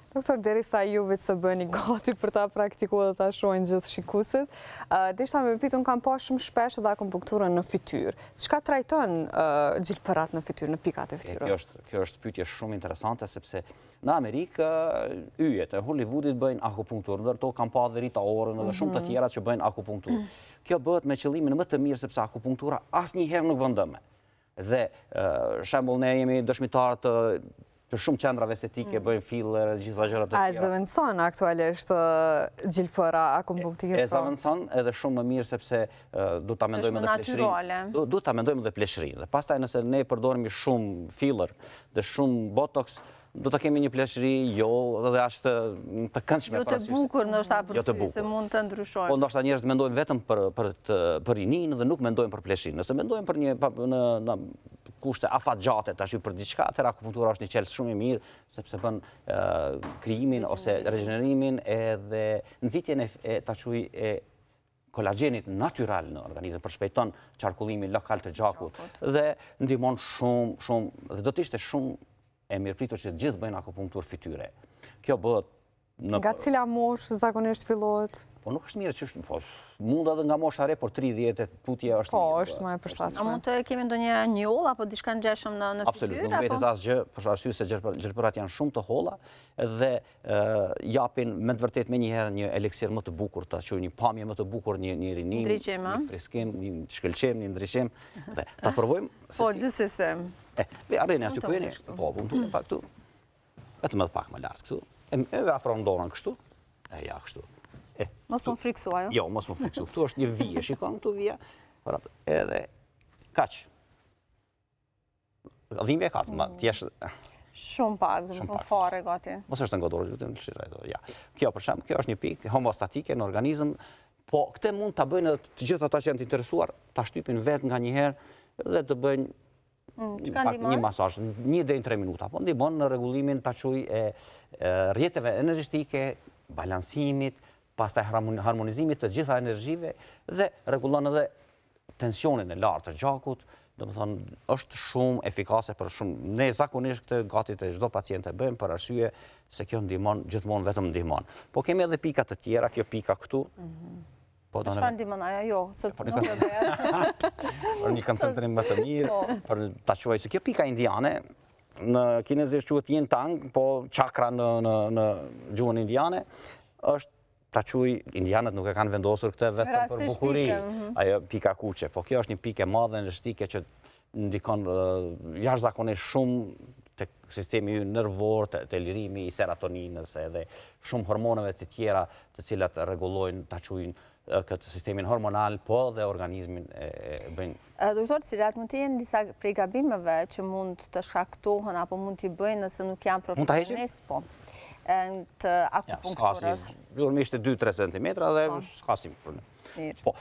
Doktor, derisa juve të bëni gati për ta praktikuar dhe ta shohin gjithë shikuesit, deshta me pyetën kam pa shumë shpesh edhe akupunkturën në fytyrë. Çka trajton gjilpërat në fytyrë, në pikat e fytyrës? Kjo është pyetje shumë interesante sepse në Amerikë yjet e Hollywoodit bëjnë akupunkturë, ndërto kam pa dhe Rita Orën dhe shumë të tjera që bëjnë akupunkturë. Kjo bëhet me qëllimin më të mirë sepse akupunktura asnjëherë nuk bën dëm. Dhe shembull ne jemi dëshmitarë të për shumë qendrave estetike bëjnë filler e gjitha gjërat e tjera. A e zëvendëson aktualisht gjilpëra akupunktike? E zëvendëson edhe shumë më mirë sepse du ta mendojmë edhe pleshrinë. Du ta mendojmë edhe pleshrinë. Dhe pastaj nëse ne përdorimi shumë filler dhe shumë botox, do të kemi një pleshri dhe ashtë të këndshme. Jo të bukur ndoshta përsi se mund të ndryshojnë. Po ndoshta njerëzit mendojnë vetëm për rininë dhe nuk mendojnë për pleshrinë. Nëse mendojnë për një kushte afatgjate tash për diçka, atëherë akupunktura është një qelës shumë i mirë sepse bën krijimin ose regenerimimin edhe nxitjen e kolagjenit natyral në organizëm, përshpejton qarkullimin lokal të gjakut dhe ndihmon shumë dhe do të ishte shumë e mirëpritur që gjithë bëjnë akupunkturë fytyre. Kjo bëhet nga cila moshë zakonisht fillohet? Po nuk është mirë që mund edhe nga mosha re, por 30 tutje është mirë. Po, është më e përshtatshme. A mund të kemi ndonjë njoll apo diçka ngjeshëm në fytyrë? Absolut, nuk mbetet asgjë, për arsye se gjelbërat janë shumë të holla dhe japin me të vërtetë menjëherë një eliksir më të bukur, ta quajmë një pamje më të bukur, një rinin, një friskim, një shkëlqim, një ndriçim. Dhe ta provojmë. Po, gjithsesi. Arrini aty ku jeni. Po, unë pak këtu. Vetëm edhe pak më lart këtu. E afron dorën kështu. E ja kështu. Mos më friksu ajo? Jo, mos më friksu. Këtu është një vije, shikon këtu vija. Edhe kaq. Dhimbje ka të tjesh. Shumë pak, do të thonë fare gati. Mos është ngodorë, lutem lëshiraj do. Ja. Kjo për shemb, kjo është një pikë homeostatike në organizëm, po këtë mund ta bëjnë edhe të gjithë ata që janë të interesuar, ta shtypin vetë nganjëherë dhe të bëjnë një masazh, 1 deri në 3 minuta, po ndihmon në rregullimin ta quaj e rrjeteve energjetike, balansimit, pastaj harmonizimit të gjitha energjive dhe rregullon edhe tensionin e lartë të gjakut. Domethënë është shumë efikase për shumë. Ne zakonisht këtë gati të çdo paciente bëjmë për arsye se kjo ndihmon gjithmonë vetëm ndihmon. Po kemi edhe pika të tjera, kjo pika këtu. Çfarë ndihmon ajo? Jo, sot nuk e bëhet. Për një koncentrim më të mirë, për ta quaj se kjo pika indiane në kinezisht quhet yin tang, po chakra në gjuhën indiane është ta quaj, indianët nuk e kanë vendosur këtë vetëm për bukuri, ajo pika kuqe, po kjo është një pikë e madhe energjetike që ndikon jashtëzakonisht shumë tek sistemi nervor, te lirimi i serotoninës edhe shumë hormoneve të tjera të cilat rregullojnë ta quajnë këtë sistemin hormonal, po dhe organizmin e bëjnë. Doktor, cilat mund të jenë disa prej gabimeve që mund të shkaktohen apo mund t'i bëjnë nëse nuk janë profesionistë, po, të akupunkturës? Normalisht 2-3 cm dhe s'ka asnjë problem. Po.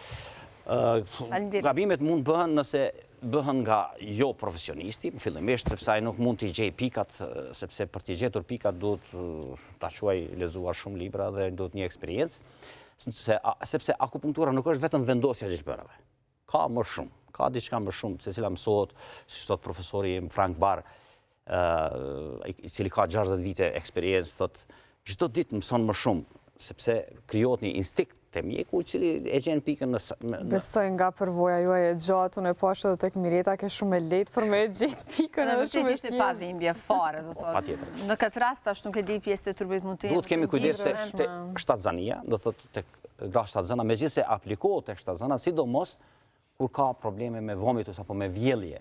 Gabimet mund bëhen nëse bëhen nga jo profesionisti, fillimisht sepse ai nuk mund t'i gjej pikat, sepse për t'i gjetur pikat duhet ta quaj lezuar shumë libra dhe duhet një eksperiencë. Sepse akupunktura nuk është vetëm vendosja e gjilpërave. Ka më shumë, ka diçka më shumë, se cila mësohet, si thot profesori Frank Barr, i cili ka 60 vite eksperiencë, thot, çdo ditë mëson më shumë, sepse krijohet një instinkt te mjeku i cili e gjen pikën në Besoj nga përvoja juaj e gjatë, unë e poshtë edhe tek Mireta ke shumë e lehtë për me gjetë pikën edhe shumë e ishte pa dhimbje fare, do thotë. Patjetër. Në këtë rast tash nuk e di pjesë të trupit mund të jenë. Duhet kemi kujdes te shtatzania, do thotë tek gra shtatzana, megjithëse aplikohet tek shtatzana, sidomos kur ka probleme me vomitus apo me vjellje.